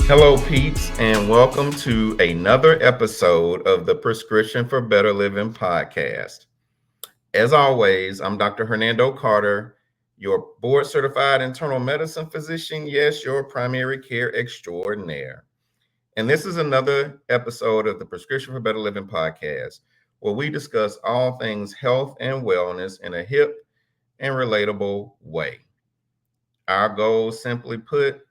Hello, peeps, and welcome to another episode of the Prescription for Better Living podcast. As always, I'm Dr. Hernando Carter, your board certified internal medicine physician. Yes, your primary care extraordinaire. And this is another episode of the Prescription for Better Living podcast, where we discuss all things health and wellness in a hip and relatable way. Our goal, simply put,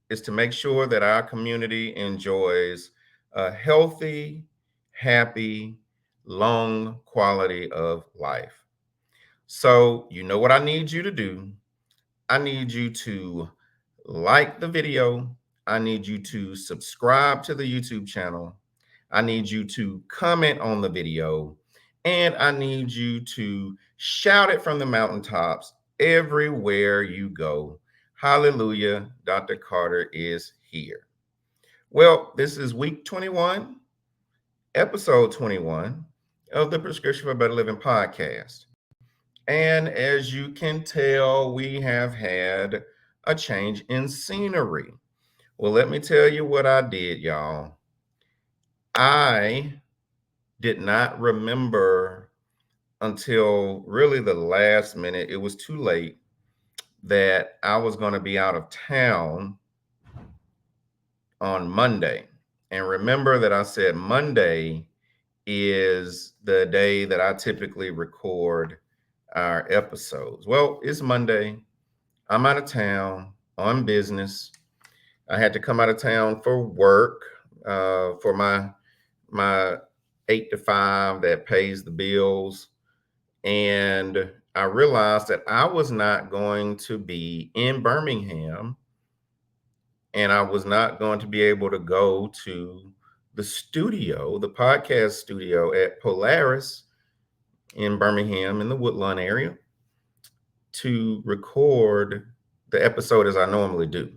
is to make sure that our community enjoys a healthy, happy, long quality of life. So, you know what I need you to do? I need you to like the video. I need you to subscribe to the YouTube channel. I need you to comment on the video. And I need you to shout it from the mountaintops everywhere you go. Hallelujah, Dr. Carter is here. Well, this is week 21, episode 21 of the Prescription for Better Living podcast. And as you can tell, we have had a change in scenery. Well, let me tell you what I did, y'all. I did not remember until really the last minute, it was too late, that I was going to be out of town on Monday. And remember that I said Monday is the day that I typically record our episodes. Well, it's Monday. I'm out of town on business. I had to come out of town for work, for my 8 to 5 that pays the bills. And I realized that I was not going to be in Birmingham, and I was not going to be able to go to the studio, the podcast studio at Polaris in Birmingham in the Woodlawn area to record the episode as I normally do.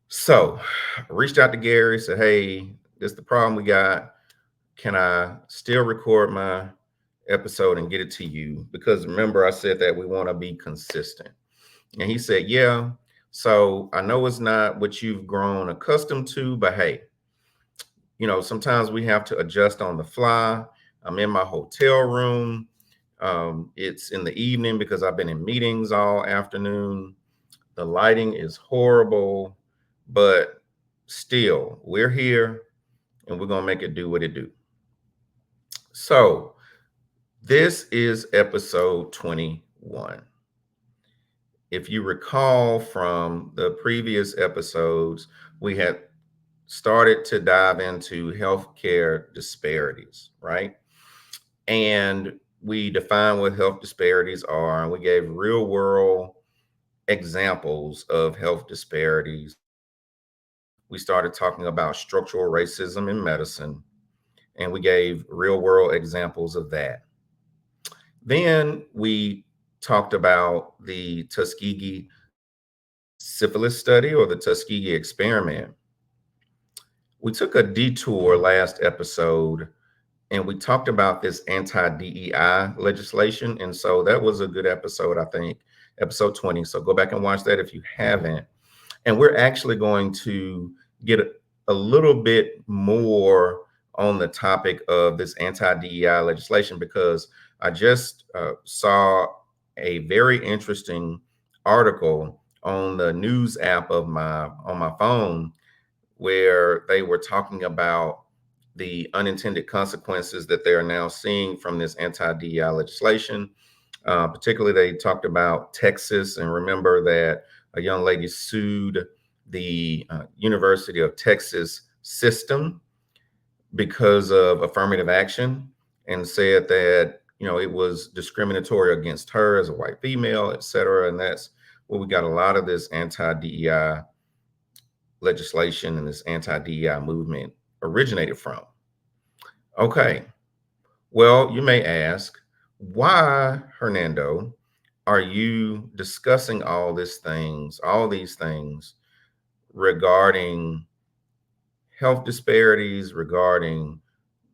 So I reached out to Gary, said, hey, this is the problem we got. Can I still record my episode and get it to you? Because remember, I said that we want to be consistent. And he said, yeah. So I know it's not what you've grown accustomed to, but hey, sometimes we have to adjust on the fly. I'm in my hotel room. It's in the evening because I've been in meetings all afternoon. The lighting is horrible, but still, we're here and we're going to make it do what it do. So this is episode 21. If you recall from the previous episodes, we had started to dive into healthcare disparities, right? And we defined what health disparities are, and we gave real world examples of health disparities. We started talking about structural racism in medicine, and we gave real world examples of that. Then we talked about the Tuskegee syphilis study or the Tuskegee experiment. We took a detour last episode and we talked about this anti-DEI legislation. And so that was a good episode, I think, episode 20. So go back and watch that if you haven't. And we're actually going to get a little bit more on the topic of this anti-DEI legislation because I just saw a very interesting article on the news app on my phone where they were talking about the unintended consequences that they are now seeing from this anti-DEI legislation. Particularly, they talked about Texas, and remember that a young lady sued the University of Texas system because of affirmative action and said that it was discriminatory against her as a white female, et cetera. And that's where we got a lot of this anti-DEI legislation and this anti-DEI movement originated from. Okay, well, you may ask, why, Hernando, are you discussing all these things regarding health disparities, regarding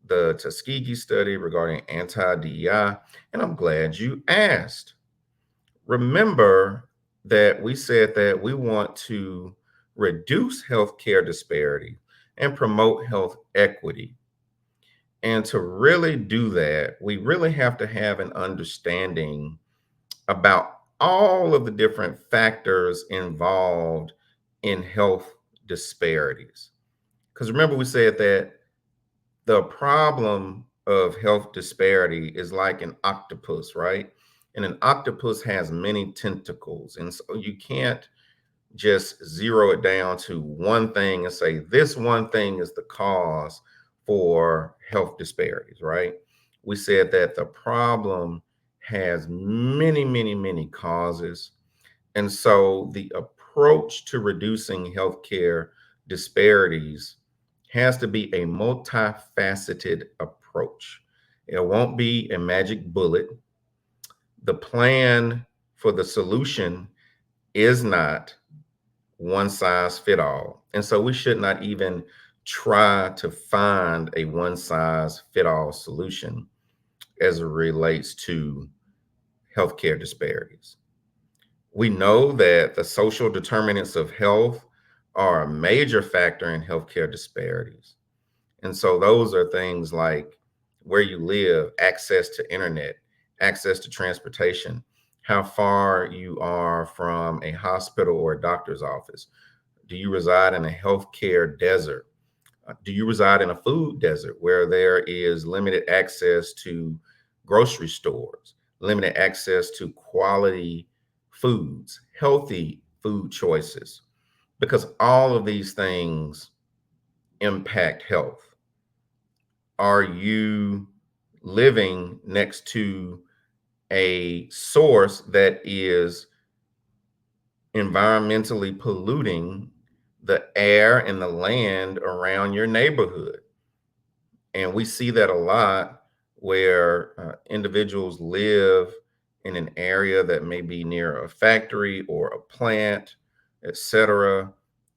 the Tuskegee study, regarding anti-DEI? And I'm glad you asked. Remember that we said that we want to reduce healthcare disparity, and promote health equity. And to really do that, we really have to have an understanding about all of the different factors involved in health disparities. Because remember, we said that the problem of health disparity is like an octopus, right? And an octopus has many tentacles. And so you can't just zero it down to one thing and say this one thing is the cause for health disparities, right? We said that the problem has many, many, many causes. And so the approach to reducing healthcare disparities has to be a multifaceted approach. It won't be a magic bullet. The plan for the solution is not one size fit all. And so we should not even try to find a one size fit all solution as it relates to healthcare disparities. We know that the social determinants of health are a major factor in healthcare disparities. And so those are things like where you live, access to internet, access to transportation, how far you are from a hospital or a doctor's office. Do you reside in a healthcare desert? Do you reside in a food desert where there is limited access to grocery stores, limited access to quality foods, healthy food choices? Because all of these things impact health. Are you living next to a source that is environmentally polluting the air and the land around your neighborhood? And we see that a lot where individuals live in an area that may be near a factory or a plant, etc.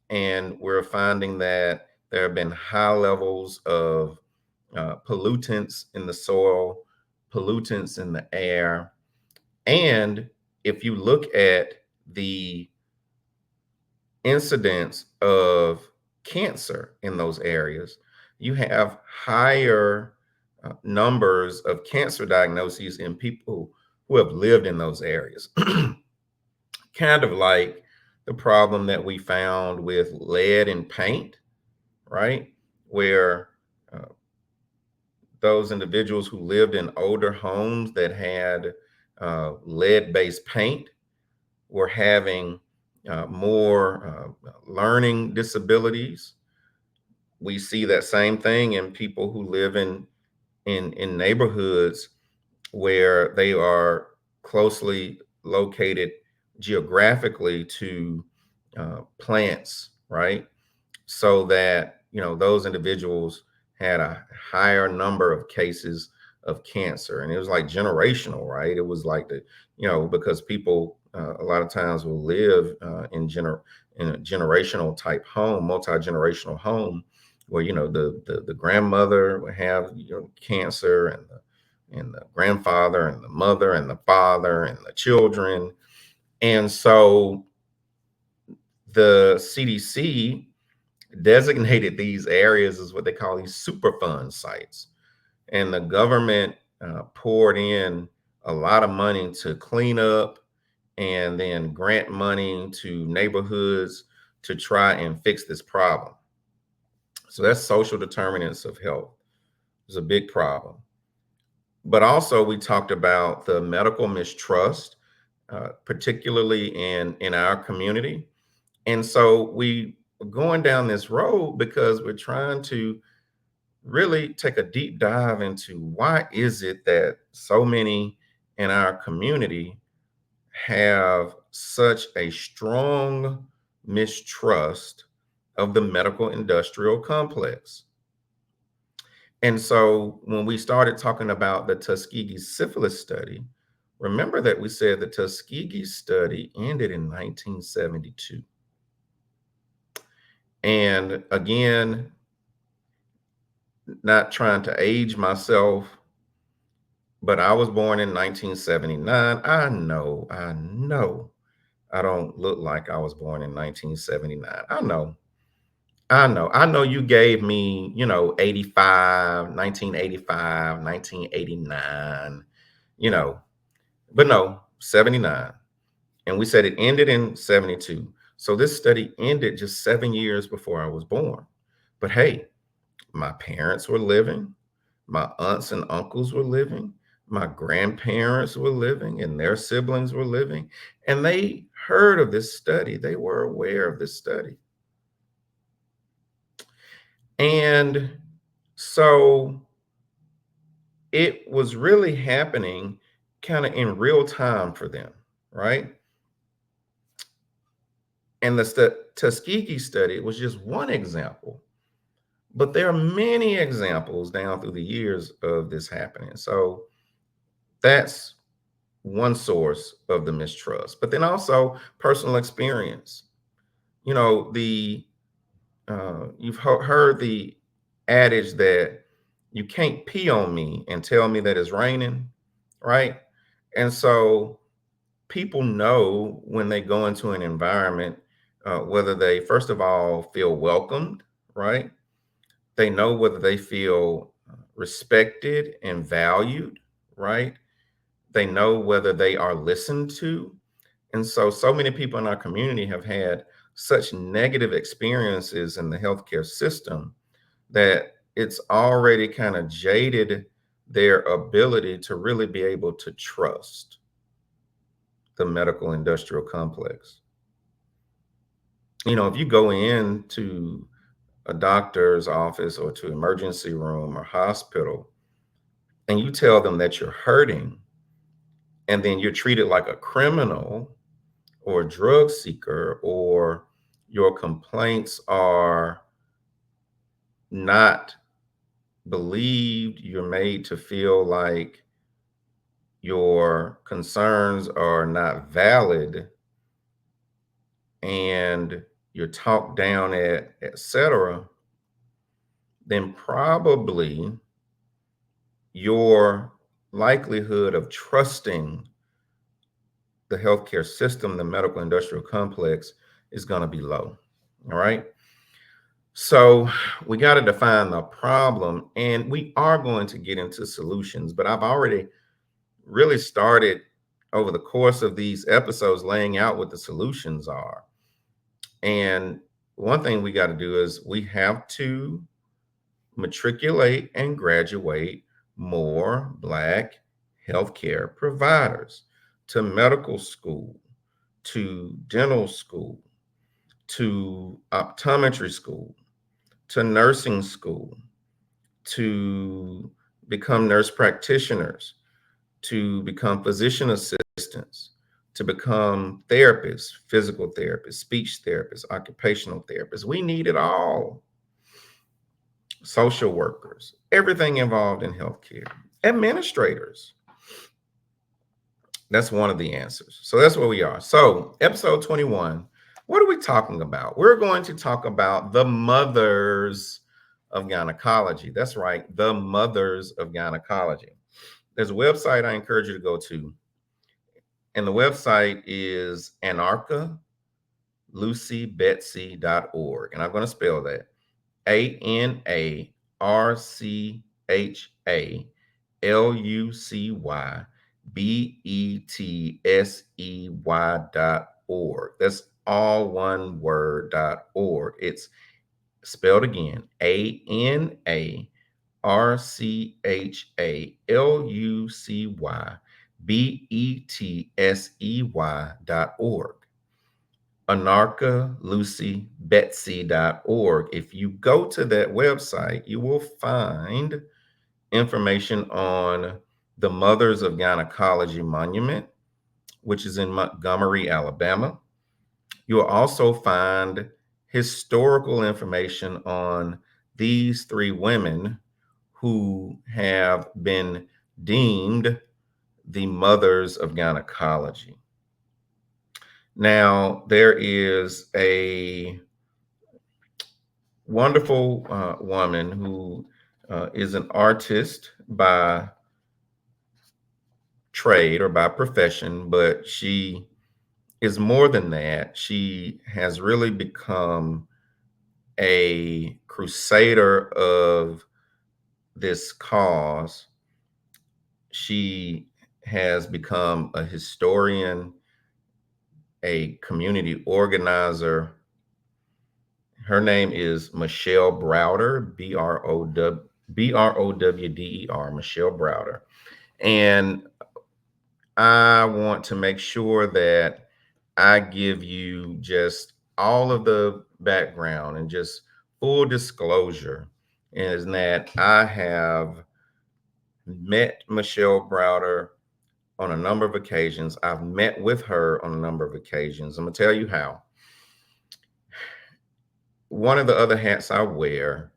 And we're finding that there have been high levels of pollutants in the soil, pollutants in the air. And if you look at the incidence of cancer in those areas, you have higher numbers of cancer diagnoses in people who have lived in those areas. Kind of like the problem that we found with lead in paint, right? Where those individuals who lived in older homes that had lead based paint were having more learning disabilities. We see that same thing in people who live in neighborhoods where they are closely located geographically to plants, right? So that those individuals had a higher number of cases of cancer, and it was like generational, right? It was like because people a lot of times will live in a generational type home, multi-generational home, where the grandmother would have cancer, and the grandfather and the mother and the father and the children. And so the CDC designated these areas as what they call these Superfund sites. And the government poured in a lot of money to clean up and then grant money to neighborhoods to try and fix this problem. So that's social determinants of health. It's a big problem. But also, we talked about the medical mistrust, particularly in our community. And so we are going down this road because we're trying to really take a deep dive into why is it that so many in our community have such a strong mistrust of the medical industrial complex. And so when we started talking about the Tuskegee syphilis study, remember that we said the Tuskegee study ended in 1972. And again, not trying to age myself, but I was born in 1979. I know I don't look like I was born in 1979. I know you gave me, 85, 1985, 1989, you know, but no, 79. And we said it ended in 72. So this study ended just 7 years before I was born. But hey, my parents were living, my aunts and uncles were living, my grandparents were living, and their siblings were living. And they heard of this study, they were aware of this study. And so it was really happening kind of in real time for them, right? And the Tuskegee study was just one example, but there are many examples down through the years of this happening. So that's one source of the mistrust. But then also personal experience. The you've heard the adage that you can't pee on me and tell me that it's raining, right? And so people know when they go into an environment, whether they, first of all, feel welcomed, right? They know whether they feel respected and valued, right? They know whether they are listened to. And so many people in our community have had such negative experiences in the healthcare system that it's already kind of jaded their ability to really be able to trust the medical industrial complex. If you go into a doctor's office or to emergency room or hospital and you tell them that you're hurting and then you're treated like a criminal or a drug seeker, or your complaints are not believed, you're made to feel like your concerns are not valid, and you're talked down at, etc., then probably your likelihood of trusting the healthcare system, the medical industrial complex, is going to be low. All right. So we got to define the problem, and we are going to get into solutions, but I've already really started over the course of these episodes laying out what the solutions are. And one thing we got to do is we have to matriculate and graduate more Black healthcare providers to medical school, to dental school, to optometry school, to nursing school, to become nurse practitioners, to become physician assistants, to become therapists, physical therapists, speech therapists, occupational therapists. We need it all. Social workers, everything involved in healthcare, administrators. That's one of the answers. So that's where we are. So, episode 21, what are we talking about? We're going to talk about the mothers of gynecology. That's right, the mothers of gynecology. There's a website I encourage you to go to, and the website is anarchallucybetsy.org. And I'm going to spell that ANARCHALUCYBETSEY.org. That's all one word .org. It's spelled again ANARCHALUCYBETSEY.org. anarchallucybetsy.org. If you go to that website, you will find information on the Mothers of Gynecology Monument, which is in Montgomery, Alabama. You'll also find historical information on these three women who have been deemed the mothers of gynecology. Now, there is a wonderful woman who is an artist by trade or by profession, but she is more than that. She has really become a crusader of this cause. She has become a historian, a community organizer. Her name is Michelle Browder, Browder, Michelle Browder. And I want to make sure that I give you just all of the background and just full disclosure is that I have met Michelle Browder on a number of occasions. I've met with her on a number of occasions. I'm going to tell you how. One of the other hats I wear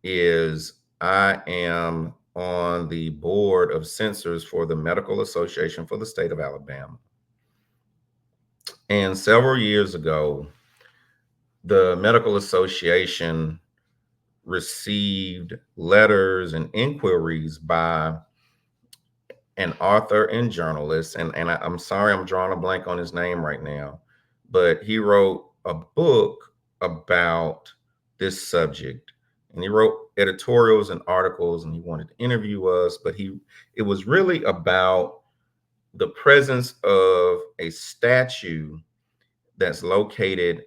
is I am on the board of censors for the Medical Association for the state of Alabama. And several years ago, the Medical Association received letters and inquiries by an author and journalist. And I'm sorry, I'm drawing a blank on his name right now, but he wrote a book about this subject. And he wrote editorials and articles and he wanted to interview us, but it was really about the presence of a statue that's located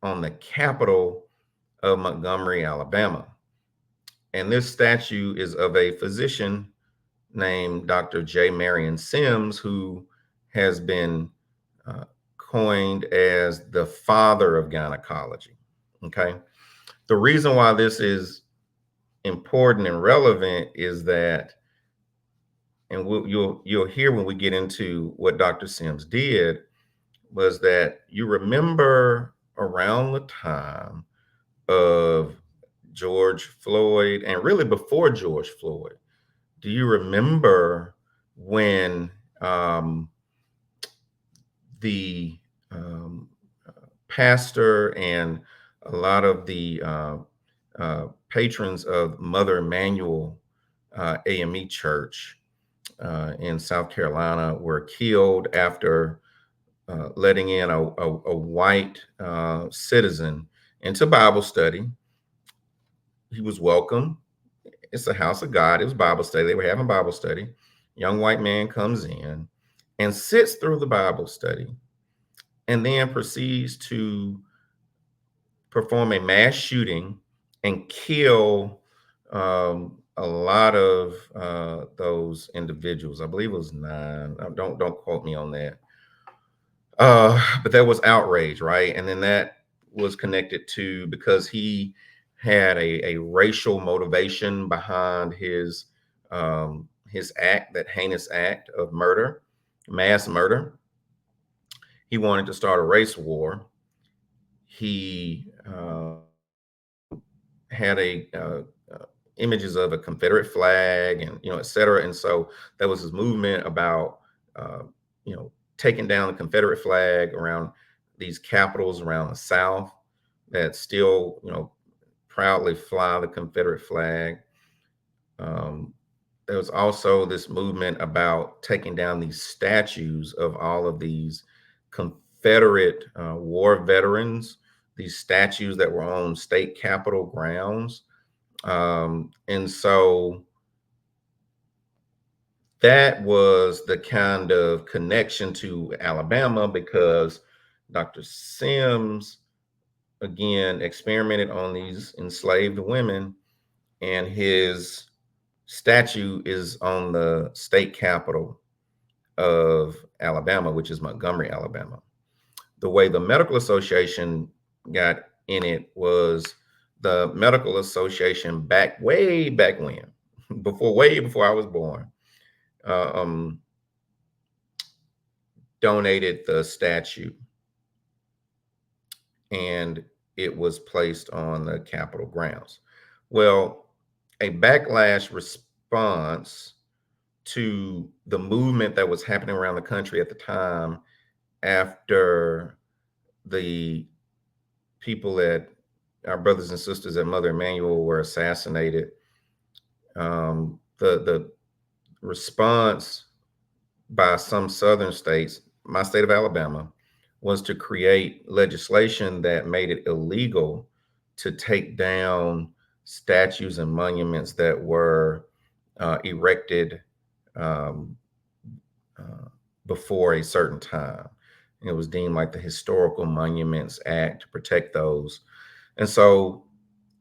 on the capital of Montgomery, Alabama. And this statue is of a physician named Dr. J. Marion Sims, who has been uh, coined as the father of gynecology. Okay. The reason why this is important and relevant is that, and you'll hear when we get into what Dr. Sims did, was that you remember around the time of George Floyd and really before George Floyd, do you remember when the pastor and a lot of the patrons of Mother Emanuel AME Church in South Carolina were killed after letting in a white citizen into Bible study? He was welcome. It's a house of God. It was Bible study. They were having Bible study. Young white man comes in and sits through the Bible study and then proceeds to perform a mass shooting and kill a lot of those individuals. I believe it was 9. Don't quote me on that. But there was outrage, right? And then that was connected to because he had a racial motivation behind his act, that heinous act of murder, mass murder. He wanted to start a race war. He had images of a Confederate flag and et cetera. And so there was this movement about uh, you know taking down the Confederate flag around these capitals around the South that still proudly fly the Confederate flag. Um, there was also this movement about taking down these statues of all of these Confederate war veterans, these statues that were on state capitol grounds. And so that was the kind of connection to Alabama because Dr. Sims, again, experimented on these enslaved women, and his statue is on the state capital of Alabama, which is Montgomery, Alabama. The way the Medical Association got in it was the Medical Association way back when, way before I was born, uh, um, donated the statue and it was placed on the Capitol grounds. Well, a backlash response to the movement that was happening around the country at the time after the people that our brothers and sisters at Mother Emanuel were assassinated. The response by some southern states, my state of Alabama, was to create legislation that made it illegal to take down statues and monuments that were erected um, uh, before a certain time. It was deemed like the Historical Monuments Act to protect those. And so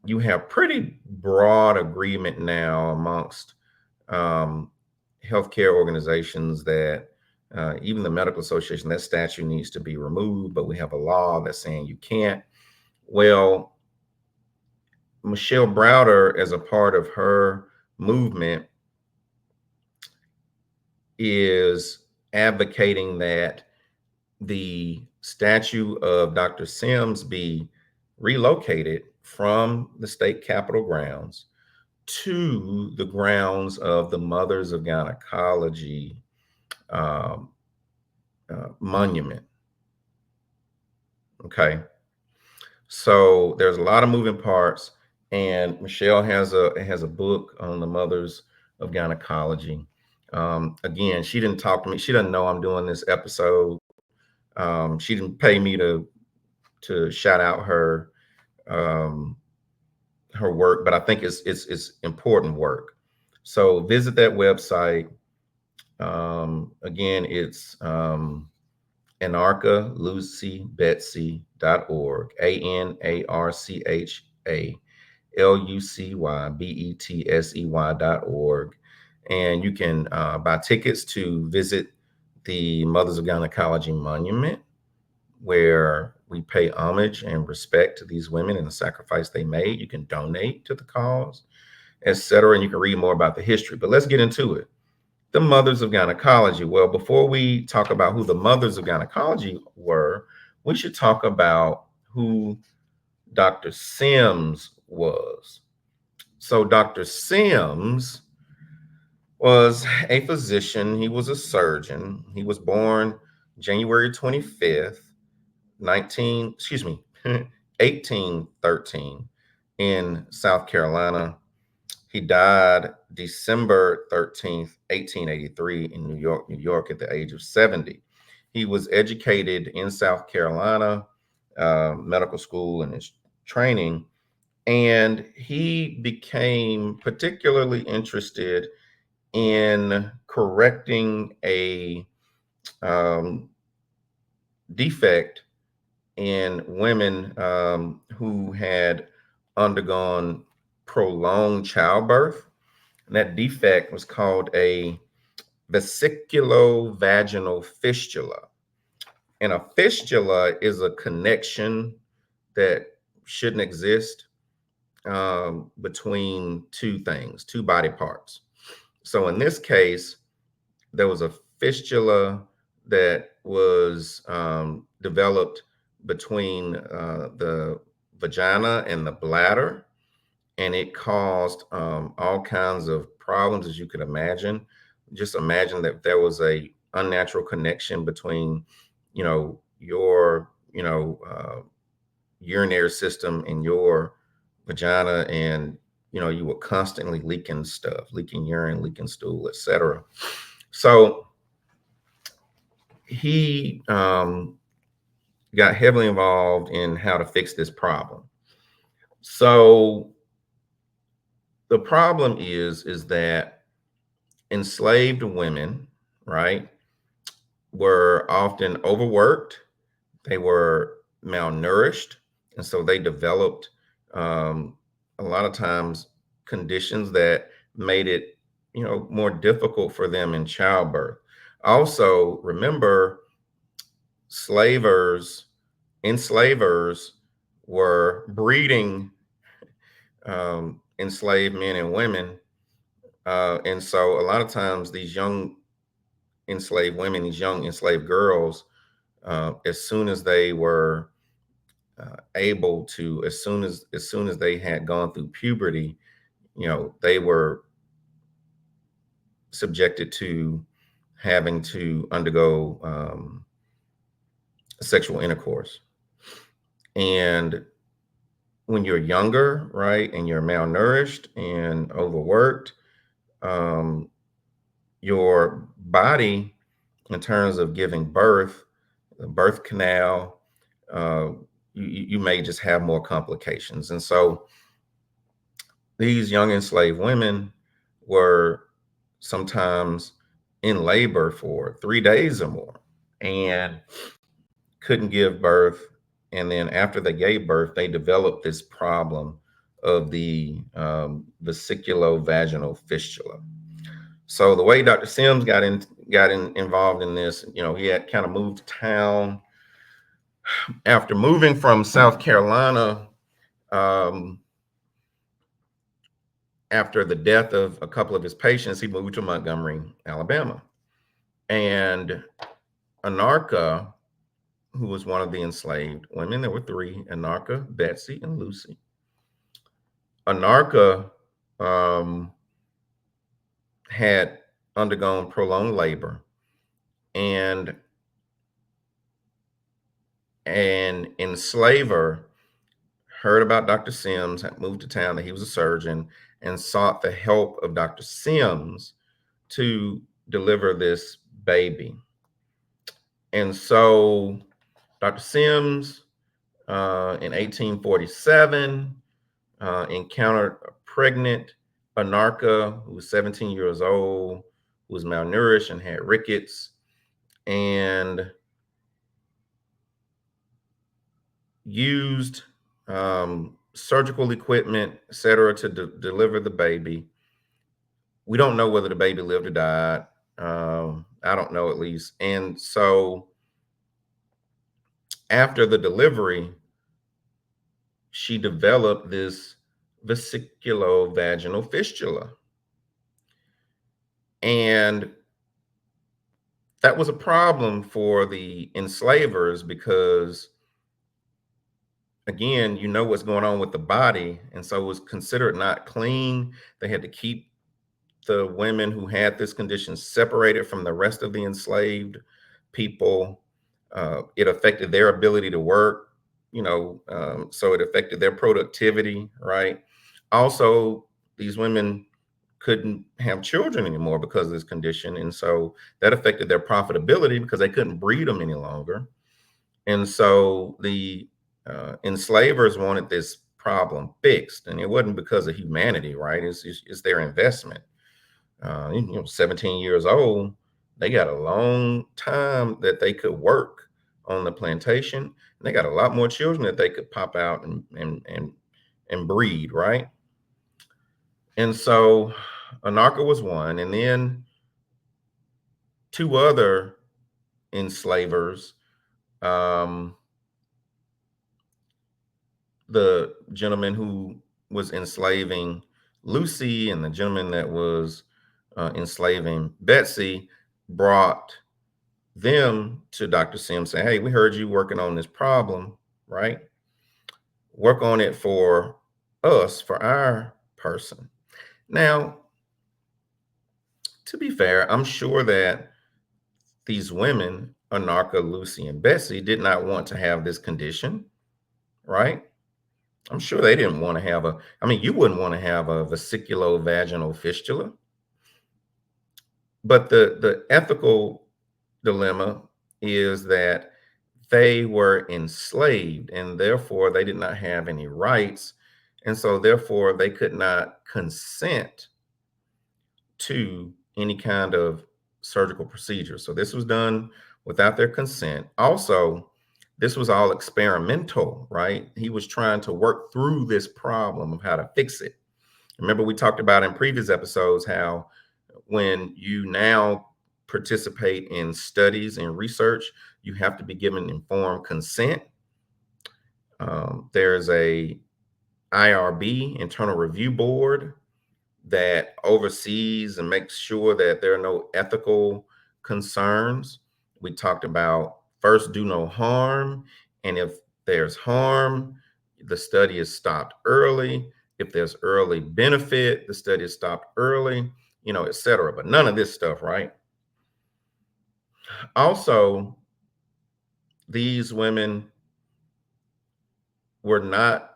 you have pretty broad agreement now amongst um, healthcare organizations that even the medical association, that statue needs to be removed, but we have a law that's saying you can't. Well, Michelle Browder, as a part of her movement, is advocating that the statue of Dr. Sims be relocated from the state capitol grounds to the grounds of the Mothers of Gynecology um, monument. Okay. So there's a lot of moving parts, and Michelle has a book on the Mothers of Gynecology. Again, she didn't talk to me. She doesn't know I'm doing this episode. She didn't pay me to shout out um, her work, but I think it's important work. So visit that website. Again, it's anarchaluzybetsy.org, ANARCHALUCYBETSEY.org. And you can buy tickets to visit the Mothers of Gynecology Monument, where we pay homage and respect to these women and the sacrifice they made. You can donate to the cause, etc. And you can read more about the history. But let's get into it. The Mothers of Gynecology. Well, before we talk about who the Mothers of Gynecology were, we should talk about who Dr. Sims was. So, Dr. Sims was a physician, he was a surgeon. He was born January 25th, 1813 in South Carolina. He died December 13th, 1883 in New York at the age of 70. He was educated in South Carolina, medical school and his training, and he became particularly interested in correcting a um, defect in women who had undergone prolonged childbirth. And that defect was called a vesiculovaginal fistula. And a fistula is a connection that shouldn't exist between two things, two body parts. So in this case, there was a fistula that was developed between the vagina and the bladder, and it caused all kinds of problems, as you could imagine. Just imagine that there was a unnatural connection between, your, urinary system and your vagina, and you were constantly leaking stuff, leaking urine, leaking stool, etc. So he got heavily involved in how to fix this problem. So the problem is that enslaved women, right, were often overworked, they were malnourished, and so they developed a lot of times conditions that made it, more difficult for them in childbirth. Also, remember, slavers, enslavers were breeding enslaved men and women. And so a lot of times these young enslaved women, these young enslaved girls, as soon as they were able to, as soon as they had gone through puberty, they were subjected to having to undergo sexual intercourse. And when you're younger, right, and you're malnourished and overworked, um, your body, in terms of giving birth, the birth canal, uh, you may just have more complications. And so these young enslaved women were sometimes in labor for 3 days or more and couldn't give birth. And then after they gave birth, they developed this problem of the vesiculovaginal fistula. So the way Dr. Sims involved in this, he had kind of moved to town after moving from South Carolina. Um, After the death of a couple of his patients, he moved to Montgomery, Alabama. And Anarcha, who was one of the enslaved women, there were three: Anarcha, Betsy, and Lucy. Anarcha had undergone prolonged labor, and an enslaver heard about Dr. Sims, had moved to town, that he was a surgeon, and sought the help of Dr. Sims to deliver this baby. And so Dr. Sims in 1847 encountered a pregnant Anarcha who was 17 years old, who was malnourished and had rickets, and used surgical equipment, etc., to deliver the baby. We don't know whether the baby lived or died. I don't know, at least. And so after the delivery, she developed this vesiculovaginal fistula. And that was a problem for the enslavers because, again, you know what's going on with the body. And so it was considered not clean. They had to keep the women who had this condition separated from the rest of the enslaved people. It affected their ability to work, so it affected their productivity, right? Also, these women couldn't have children anymore because of this condition. And so that affected their profitability because they couldn't breed them any longer. And so the enslavers wanted this problem fixed. And it wasn't because of humanity, right? It's their investment. 17 years old, they got a long time that they could work on the plantation. And they got a lot more children that they could pop out and breed, right? And so Anarcha was one, and then two other enslavers, the gentleman who was enslaving Lucy and the gentleman that was enslaving Betsy, brought them to Dr. Sims, saying, "Hey, we heard you working on this problem, right? Work on it for us, for our person." Now, to be fair, I'm sure that these women, Anarcha, Lucy, and Betsy, did not want to have this condition, right? I'm sure they didn't want to have you wouldn't want to have a vesiculovaginal fistula. But the ethical dilemma is that they were enslaved and therefore they did not have any rights. And so therefore they could not consent to any kind of surgical procedure. So this was done without their consent. Also, this was all experimental, right? He was trying to work through this problem of how to fix it. Remember, we talked about in previous episodes how when you now participate in studies and research, you have to be given informed consent. There's a IRB, Internal Review Board, that oversees and makes sure that there are no ethical concerns. We talked about first, do no harm. And if there's harm, the study is stopped early. If there's early benefit, the study is stopped early, et cetera. But none of this stuff, right? Also, these women were not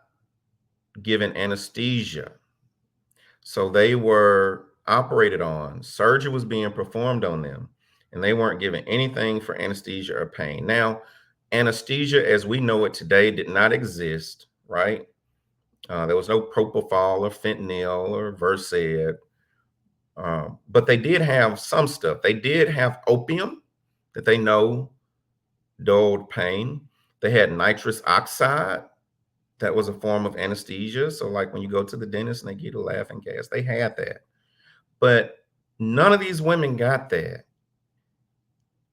given anesthesia. So they were operated on. Surgery was being performed on them. and they weren't given anything for anesthesia or pain. Now, anesthesia as we know it today did not exist, right? There was no propofol or fentanyl or Versed, but they did have some stuff. They did have opium that they know dulled pain. They had nitrous oxide. That was a form of anesthesia. So, like when you go to the dentist and they give you laughing gas, they had that. But none of these women got that.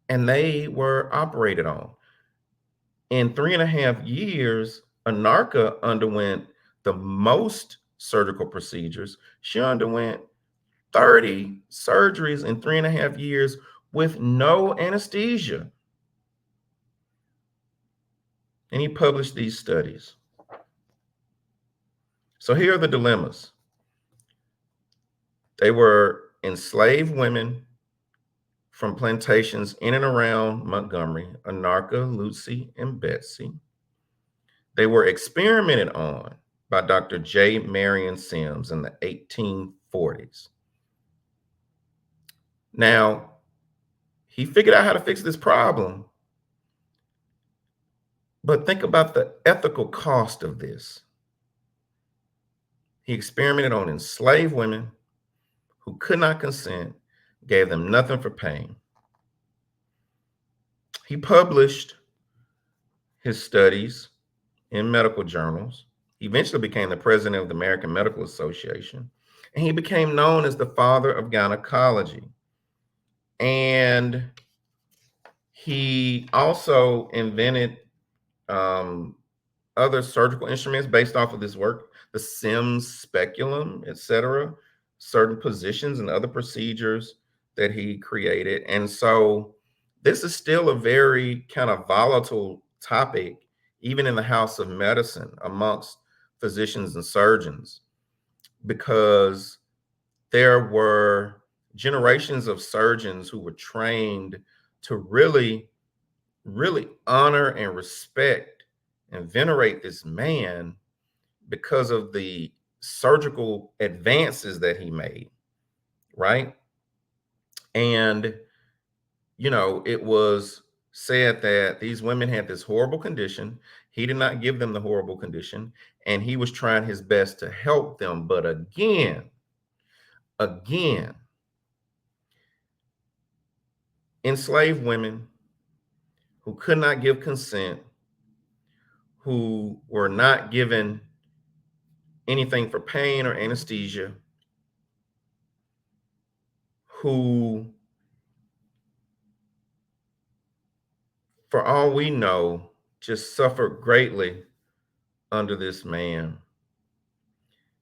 And they were operated on. In 3.5 years, Anarcha underwent the most surgical procedures. She underwent 30 surgeries in 3.5 years with no anesthesia. And he published these studies. So here are the dilemmas. They were enslaved women from plantations in and around Montgomery, Anarcha, Lucy, and Betsy. They were experimented on by Dr. J. Marion Sims in the 1840s. Now, he figured out how to fix this problem, but think about the ethical cost of this. He experimented on enslaved women who could not consent, gave them nothing for pain. He published his studies in medical journals. He eventually became the president of the American Medical Association, and he became known as the father of gynecology. And he also invented other surgical instruments based off of this work, the Sims speculum, etc., certain positions and other procedures that he created. And so this is still a very kind of volatile topic, even in the house of medicine amongst physicians and surgeons, because there were generations of surgeons who were trained to really honor and respect and venerate this man because of the surgical advances that he made, right? And, it was said that these women had this horrible condition. He did not give them the horrible condition, and he was trying his best to help them. But again, enslaved women who could not give consent, who were not given anything for pain or anesthesia, who, for all we know, just suffered greatly under this man.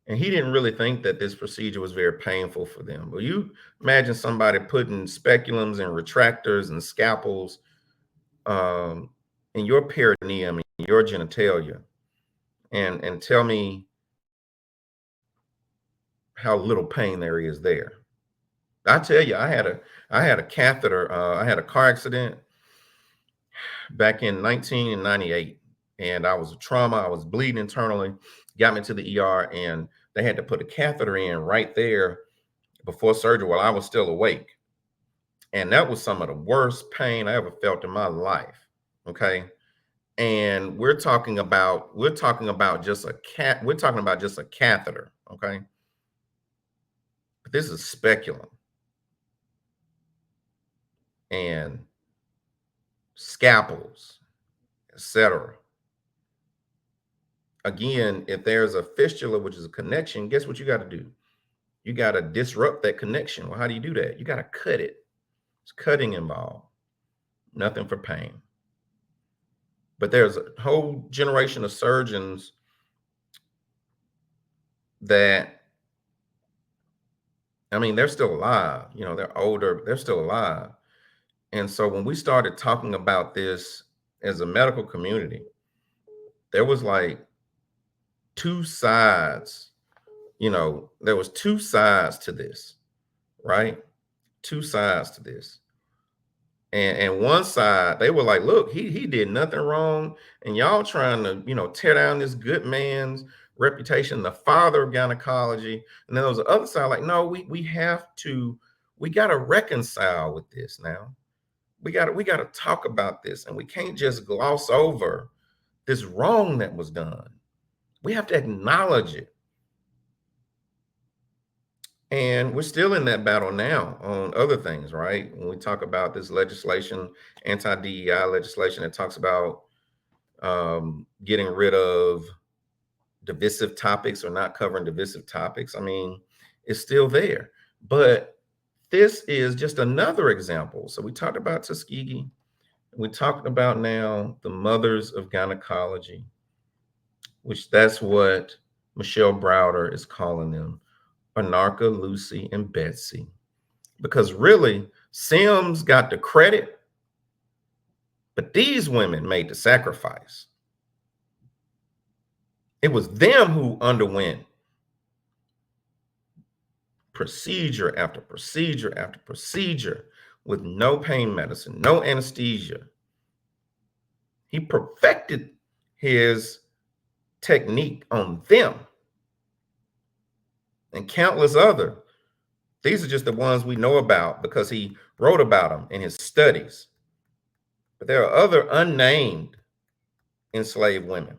And he didn't really think that this procedure was very painful for them. But you imagine somebody putting speculums and retractors and scalpels in your perineum, in your genitalia, and tell me how little pain there is there. I tell you, I had a catheter. I had a car accident back in 1998, and I was a trauma. I was bleeding internally. Got me to the ER, and they had to put a catheter in right there before surgery while I was still awake. And that was some of the worst pain I ever felt in my life. Okay. And we're talking about just a catheter. Okay. But this is speculum and scalpels, etc. Again, if there's a fistula, which is a connection, guess what you got to do? You got to disrupt that connection. Well, how do you do that? You got to cut it. It's cutting involved. Nothing for pain. But there's a whole generation of surgeons that, they're still alive. They're older, they're still alive. And so when we started talking about this as a medical community, there was like two sides. There was two sides to this, right? Two sides to this. And one side, they were like, look, he did nothing wrong. And y'all trying to, tear down this good man's reputation, the father of gynecology. And then there was the other side, like, no, we got to reconcile with this now. We got to talk about this, and we can't just gloss over this wrong that was done. We have to acknowledge it. And we're still in that battle now on other things, right? When we talk about this legislation, anti-DEI legislation that talks about getting rid of divisive topics or not covering divisive topics. I mean, it's still there. But this is just another example. So we talked about Tuskegee. We talked about now the mothers of gynecology, which that's what Michelle Browder is calling them, Anarcha, Lucy, and Betsy. Because really, Sims got the credit, but these women made the sacrifice. It was them who underwent procedure after procedure after procedure with no pain medicine, no anesthesia. He perfected his technique on them and countless other. These are just the ones we know about because he wrote about them in his studies. But there are other unnamed enslaved women.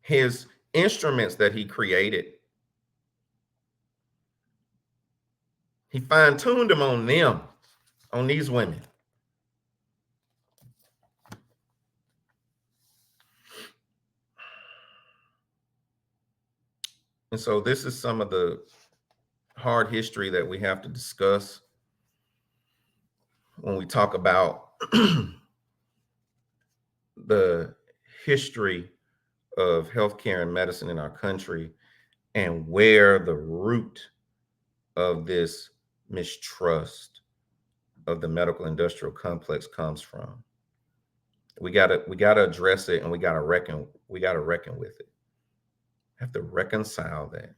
His instruments that he created, he fine-tuned them, on these women. And so this is some of the hard history that we have to discuss when we talk about the history of healthcare and medicine in our country and where the root of this mistrust of the medical industrial complex comes from. We gotta address it, and we gotta reckon with it. Have to reconcile that.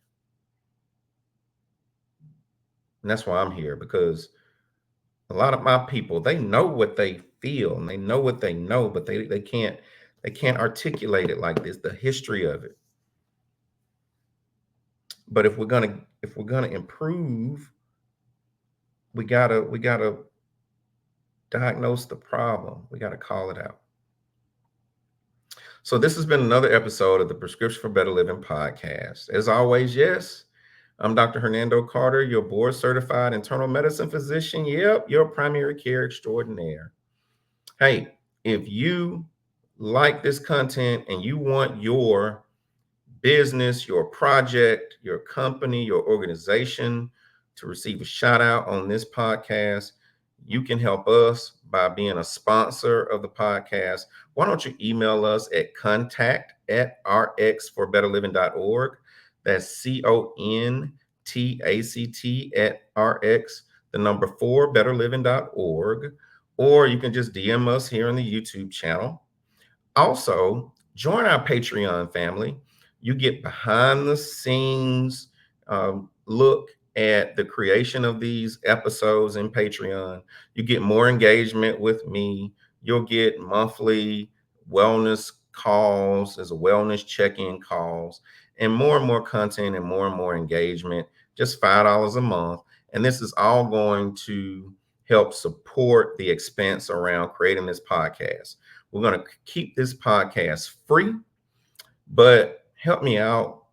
And that's why I'm here, because a lot of my people, they know what they feel and they know what they know, but they can't articulate it like this, the history of it. But if we're gonna improve, we gotta diagnose the problem. We gotta call it out. So this has been another episode of the Prescription for Better Living podcast. As always, yes, I'm Dr. Hernando Carter, your board certified internal medicine physician. Yep, your primary care extraordinaire. Hey, if you like this content and you want your business, your project, your company, your organization to receive a shout out on this podcast, you can help us by being a sponsor of the podcast. Why don't you email us at contact@rxforbetterliving.org. That's CONTACT@RX, the number 4, betterliving.org. Or you can just DM us here on the YouTube channel. Also, join our Patreon family. You get behind the scenes look at the creation of these episodes in Patreon. You get more engagement with me. You'll get monthly wellness calls, as a wellness check-in calls, and more content and more engagement, just $5 a month. And this is all going to help support the expense around creating this podcast. We're going to keep this podcast free, but help me out,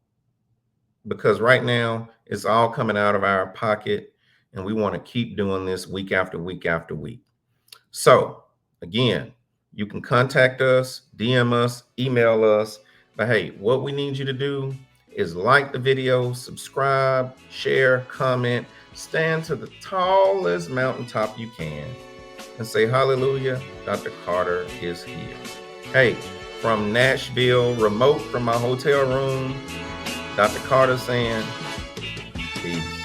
because right now it's all coming out of our pocket and we want to keep doing this week after week after week. So again, you can contact us, DM us, email us. But hey, what we need you to do is like the video, subscribe, share, comment, stand to the tallest mountaintop you can and say, hallelujah, Dr. Carter is here. Hey, from Nashville, remote from my hotel room, Dr. Carter saying, peace.